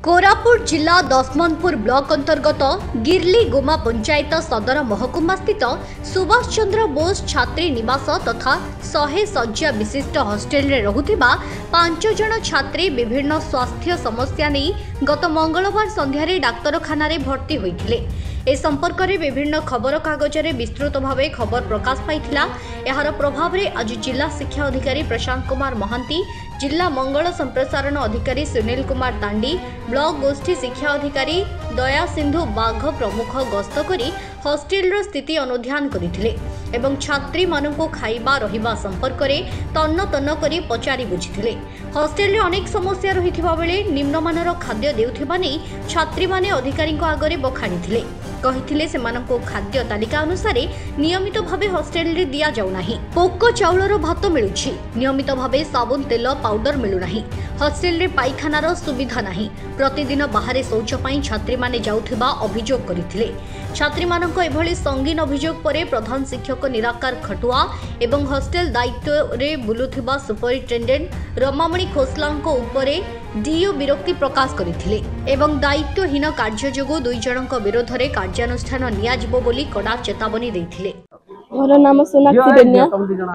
कोरापुट जिला दशमनपुर ब्लॉक अंतर्गत गिरली गुमा पंचायत सदर महकुमा स्थित सुभाष चंद्र बोस छात्री निवास तथा 100 शज्या विशिष्ट हॉस्टेल रे रहुथिबा 5 जन छात्री विभिन्न स्वास्थ्य समस्या नहीं गत मंगलवार संध्यारे डाक्तरखाना रे भर्ती होइथिले। ए संपर्क में विभिन्न खबर कागज में विस्तृत भाव खबर प्रकाश पाइथिला। एहार प्रभाव में आज जिला शिक्षा अधिकारी प्रशांत कुमार महांती, जिला मंगल संप्रसारण अधिकारी सुनील कुमार तांडी, ब्लॉक गोष्ठी शिक्षा अधिकारी दया सिंधु बाघ प्रमुख गस्त करी हॉस्टेल स्थिति अनुध्यान करथिले एवं छात्री मानकु खाइबा रहिबा संपर्क में तन्न तन्न करी पचारि बुझिथिले। हॉस्टेल रे अनेक समस्या रहिथिबा बेले निम्नमानर खाद्य देउथिबा नै छात्री माने अधिकारी आगरे बखाणीथिले। कहिथिले सेमानकु खाद्य तालिका अनुसार नियमित भावे हॉस्टेल रे दिया जाउ नाही। पोको चाउलर भात मिलुछि, नियमित भावे साबुन तेल पाउडर मिलु नाही। हॉस्टेल रे पाइखानार सुविधा नाही। प्रतिदिन बाहर शौच पई छात्री माने जाउथिबा अभियोग करिथिले। छात्री मानक एभली संगीन अभियोग परे प्रधान शिक्षक निराकार खटुआ एवं हॉस्टेल दायित्व रे बुलुथिबा सुपरिटेंडेंट रमामणि खोसलांको उपरे डीओ विरक्ति प्रकाश करथिले एवं दायित्वहीन कार्य जोगु दुई जनक विरोध रे कार्यानुष्ठान नियाजिबो बोली कड़ा चेतावनी दैथिले। मोर नाम सोनाक्षी बेनिया,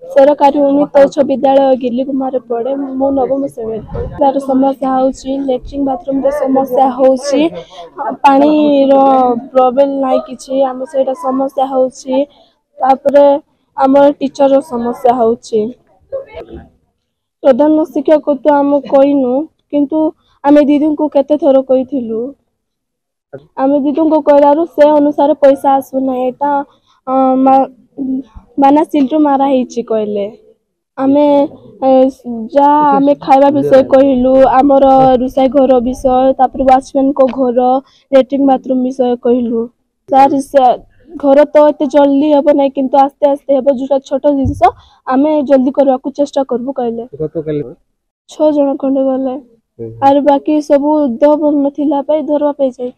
सरकारी उन्नत उच्च विद्यालय गिरली कुमार पड़े। मो नवम श्रेणी तार समस्या होउची, लैट्रिन बाथरूम रे समस्या होउची, पानी रो प्रॉब्लम नाही किछि, हम सेटा समस्या होउची। तापरे हमर टीचर रो समस्या होउची। प्रधान शिक्षक को तो हम कइनु, किंतु आमे दीदी को केते थरो कइथिलु। आमे दीदी को कहलारु से अनुसार पैसा आसु ना, एटा माना सिल्टू मारा हिची कहले। आमे जा आमे खाइबा विषय कहिलु, हमर रुसाई घर विषय, तापर वॉचमैन को घर, लैट्रिन बाथरूम विषय कहिलु। सर घर तो एते जल्दी हेबो नै, किंतु आस्ते आस्ते हेबो। जुटा छोट जिंस आमे जल्दी करबा को चेष्टा करबो कहले। 6 जन खंडे गले आर बाकी सब देह भल नथिला पाई धरवा पे जाई।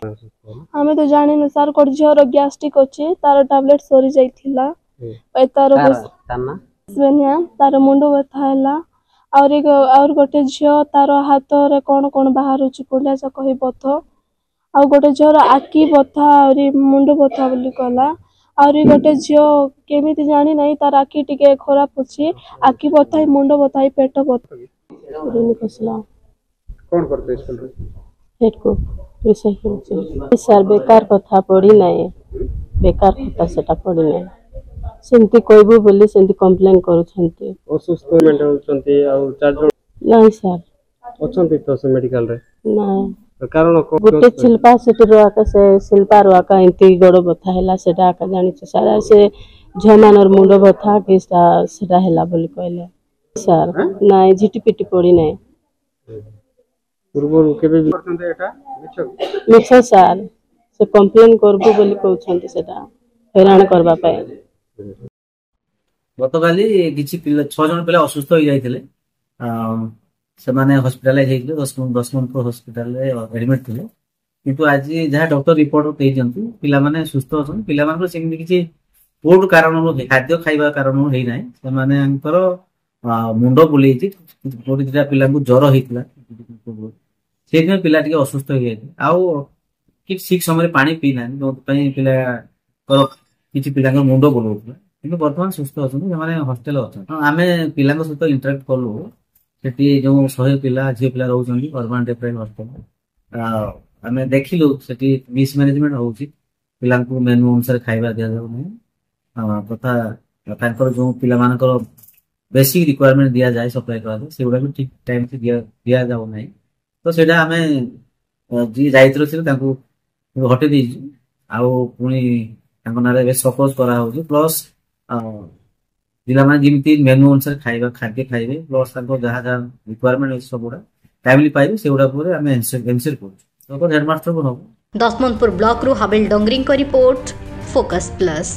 हमें तो जानि न सर कोड झर गैस्ट्रिक अछि, तार टैबलेट सरी जाइथिला। पई तार बेनिया तार मुंडो व्यथा हैला। और गोटे झियो तार हाथ रे कोन कोन बाहर अछि पुंडा से कहि बथ। और गोटे झर आखी बथा और मुंडो बथा बोली कहला। और गोटे झियो केमिति जानि नै, तार आखी टिके खराब अछि, आखी बथा मुंडो बथा पेट बथा रेनी कसला। कौन करते स्कूल रे हेड को विषय के सर बेकार कथा पड़ी नाही, बेकार कथा सेटा पड़ी नाही। सेंती कोइबो बोली सेंती कंप्लेन करू छंती। असुस्थ मेंटल छंती आ चार जण नाही सर अछंती तो से मेडिकल रे नाही। कारण को गोटे शिल्पा सेटी रो आका से शिल्पा रो आका इंती गोड़ बथा हैला, सेटा आका जानि छ सर। से झमानर मुंडो बथा के सेटा हैला बोली कहले सर। नाही झिटिपिटी पड़ी नाही। पूर्व केबे भी करते एटा मिछ सर। से कंप्लेन करबो बोली कहउछंती, सेटा हैरान करबा पाए। गतकाली किछि 6 जन पिला असुस्थ होई जाइथिले। से माने हॉस्पिटलाइज हेइथिले, 10 मिनट हॉस्पिटल रे एडमिट थिले। किंतु आज जहा डॉक्टर रिपोर्ट देइजंती पिला माने सुस्थ अछन। पिला मानकर सेमि किछि फूड कारण खाद्य खाइबा कारण हेइ नाही। से माने अंतर मुंडो बुलेइछि। कोडी दिटा पिला को ज्वर हेइथिला, सेदिन पिला टिके असुस्थ होई जाइथिले। आउ कि ठीक समय पानी पी नाही, जो पई पिला कर किछि पिला को मुंडो बुलौथिला। किंतु वर्तमान सुस्थ अछन, माने हॉस्टेल अछन। आमे पिला को सहित इंटरेक्ट करलु। सेठी जो 100 पिला जे पिला रहउछन्ती अर्बन डेवलपमेंट हॉस्टेल, आमे देखिलु सेठी मिस मैनेजमेंट होउछि। पिला को मेनू अनुसार खाइबा दिया जाउ नै, तथा तांकर जो पिला मानकर बेसिक रिक्वायरमेंट दिया जाय सप्लाई करा दे, सेउडा भी ठीक टाइम से दिया जाउ नै। तो सेटा आमे जी जाइत्र छिले तांको हटे दी आउ पुनी तांको नारे बे सपोज करा होउछि। प्लस जिला मान जिमिति मेनू अनुसार खाइबा खाद्य खाइबे, प्लस तांको जहा जहा रिक्वायरमेंट सबुडा टाइमली पाइबे, सेउडा पुरे आमे एंसर करू। तो हेडमास्टर को नबो। दशमनपुर ब्लॉक रु हाबिल डोंगरी को रिपोर्ट, फोकस प्लस।